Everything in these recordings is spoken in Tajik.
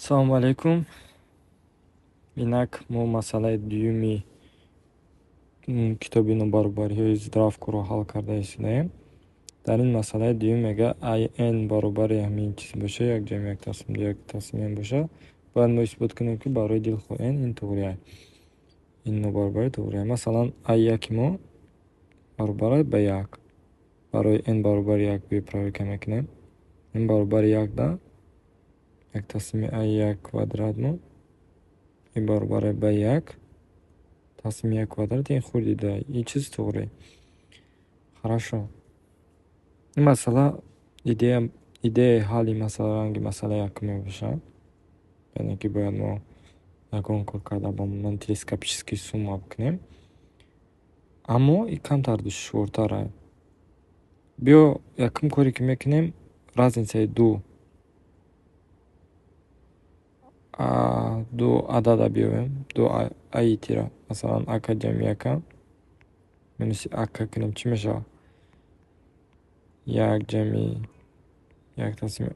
Ассалому алайкум. Инак мо масъалаи дуюми китоби нобарубариҳои здравкуро ҳал карда истодаем. Дар ин масъалаи дуюм мегӯяд n баробари ҳамин чиз боша, як ҷамъ як тақсим ду як тақсим n боша, бояд мо исбот кунем ки барои дилхоҳ n ин туғри ин нобарубари туғри. Масалан яки мо баробар аст ба як. Барои n баробари як биправка мекунем. N баробари як да як тақсими як квадрат мо ин баробар ба як тақсими як квадрат ин хурди да ин чиз туғри. Хорошо. Ин масъала идеяи ҳалли масъалаи масъала якум мебошад. Яъне ки бояд мо ягон кор карда ба монан телескопический сумма бикунем. Аммо ин камтар душвортар аст. Биё якум коре ки мекунем разницаи ду адада биёбем, ду аи тира. Масалан ака ҷамъи яка минуси ака кунем чӣ мешавад? Як ҷамъи як тақсими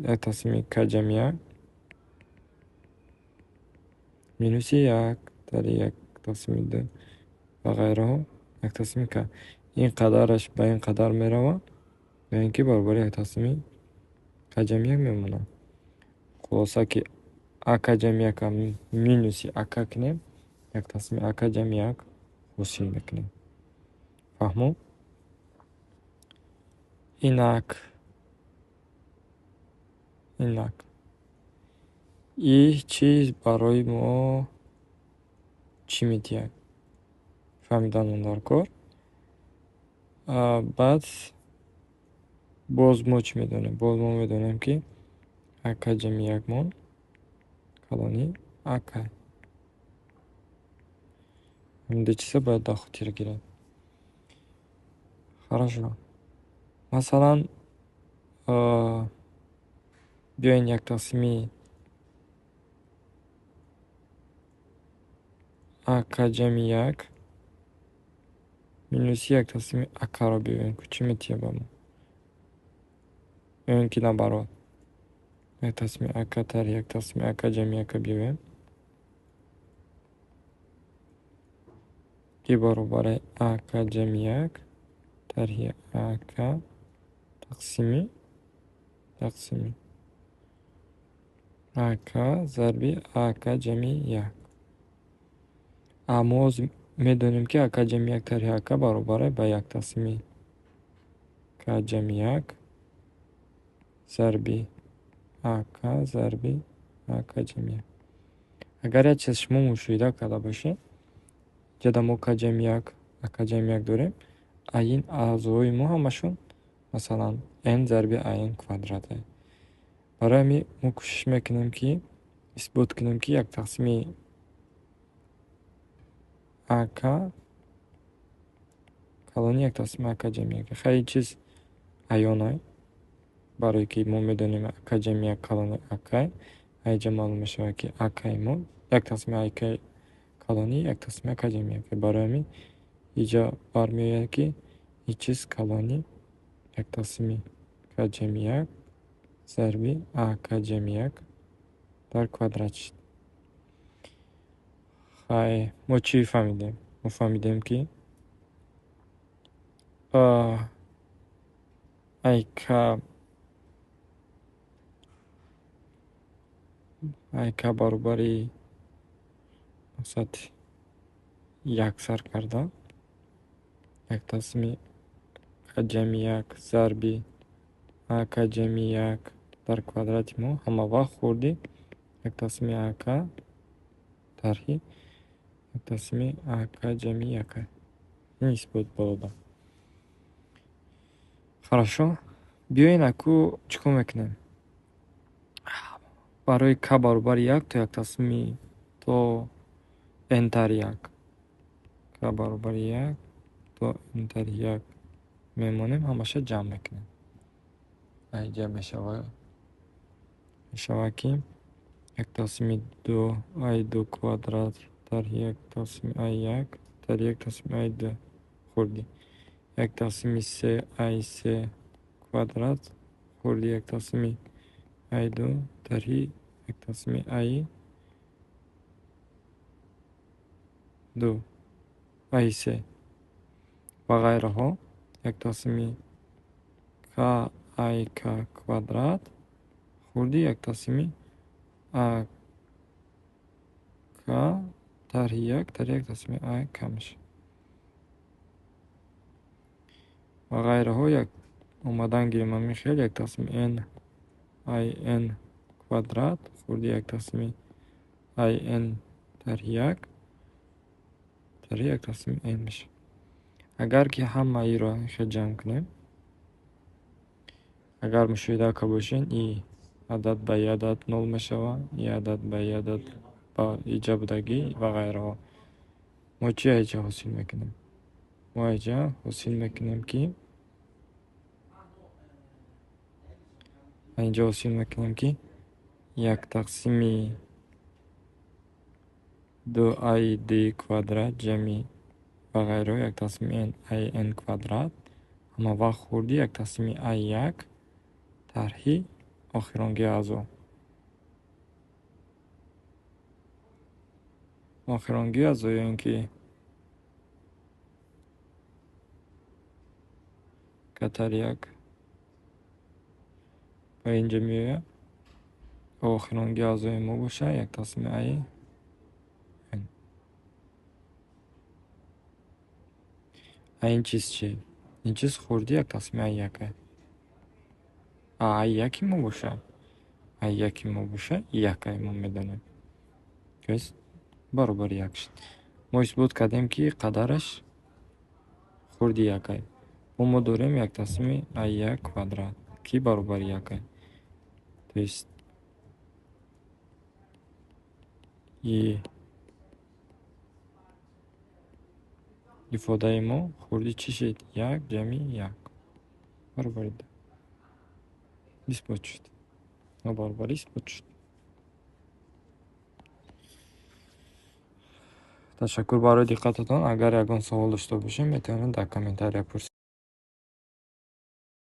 як тақсими к ҷамъи як минуси як дар як тақсими ду ва ғайраҳо як тақсими к. Ин қадараш ба ин қадар меравад ва ин ки баробари як тақсими к ҷамъи як мемонад. Хулоса ки ака ҷамъи яка минуси ака кунем як тақсими ака ҷамъи як ҳосил мекунем. Фаҳмон? Инак ин чиз барои мо чӣ медиҳад? Фаҳмидан он дар кор. Баъд боз мо чӣ медонем? Боз мо медонем ки ака ҷамъи якмон калони ака. Ин ду чиза бояд дар хотир гирем. Хорошо. Масалан биёен як тақсими ака ҷамъи як минуси як тақсими акаро биёбем ки чӣ метиҳад ба мо? Биёен ки набарод як тақсими ака тари як тақсими ака ҷамъи яка биёбем ки баробари ака ҷамъи як тари ака тақсими ака зарби ака ҷамъи як. Аммо медонем ки ака ҷамъи як тари ака баробар аст ба як тақсими к ҷамъи як зарби ака зарби ака ҷамъи як. Агар як чиз шумо мушоҳида карда бошед, ҷада мо к ҷамъи як ака ҷамъи як дорем, ин аъзои мо ҳамашон масалан n зарби n квадрат аст. Барои ҳамин мо кӯшиш мекунем ки исбот кунем ки як тақсими ака калони як тақсими ака ҷамъи як. Хеле чиз аён аст. Барое ки мо медонем ака ҷамъи як калони ака, айҷа маълум мешавад ки акаи мо як тақсими ака калони як тақсими ака ҷамъи як. Барои ҳамин инҷа бармеояд ки ин чиз калони як тақсими к ҷамъи як зарби ака ҷамъи як дар квадрат шуд. Хай мо чӣ фаҳмидем? Мо фаҳмидем ки к баробари мақсад як сар карда як тақсими к ҷамъи як зарби ака ҷамъи як дар квадрати мо ҳама вақт хурди як тақсими ака тарҳи як тақсими ака ҷамъи як аст. Ин исбот болода. Хорошо. Биёен аку чӣ кор мекунем? Барои к баробари як то як тақсими то n тари як. К баробари як то n тари як мемонем, ҳамаша ҷамъ мекунем. Айҷа мешавад ки як тақсими ду аи ду квадрат тари як тақсими аи як тари як тақсими аи ду хурди як тақсими се аи се квадрат хурди як тақсими аи ду тари 1/2 I 2 I 3 و غیره ها. 1/2 K I K kvadrat خورده 1/2 A K طرح 1 در 1/2 I K میشه و غیره ها. یک اومدن گیریم همین خیلی 1/2 N I N kvadrat خورده 1/2 I N طرح 1 در 1/2 N میشه. اگر که همه ای را خیلی جمع کنیم، اگر مشاهده که باشین ای عدد به ای عدد 0 میشود، ای عدد به ای عدد با ایجا بودگی و غیره ها. ما چی اینجا حاصل میکنیم؟ ما اینجا حاصل میکنیم که اینجا حاصل میکنیم که 1/2 2I D kvadrat جمعی و غیره 1/2 I N kvadrat اما وقت خوردی 1/2 I 1 طرحی آخرانگی اعضا. آخرانگی اعضا یعنی که کتر 1 و اینجا میاد آخرانگی اعضای ما باشه 1/2 I N. این چیز چی؟ این چیز خوردی 1/2 I 1 I 1 ما باشه. I 1 ما باشه 1 ما میدانیم. گویست برابر 1 شد. ما اثبات کردیم که قدرش خوردی 1 و ما داریم 1/2 I 1 kvadrat که برابر 1. то есть ای ifade ما خوردی چی شد؟ 1 جمعی 1 برابر 2 اثبات شد. برابر اثبات شد. تشکر برای دقتتان. اگر یگان سوال داشته باشین میتونید در کامنتاریا پرسید.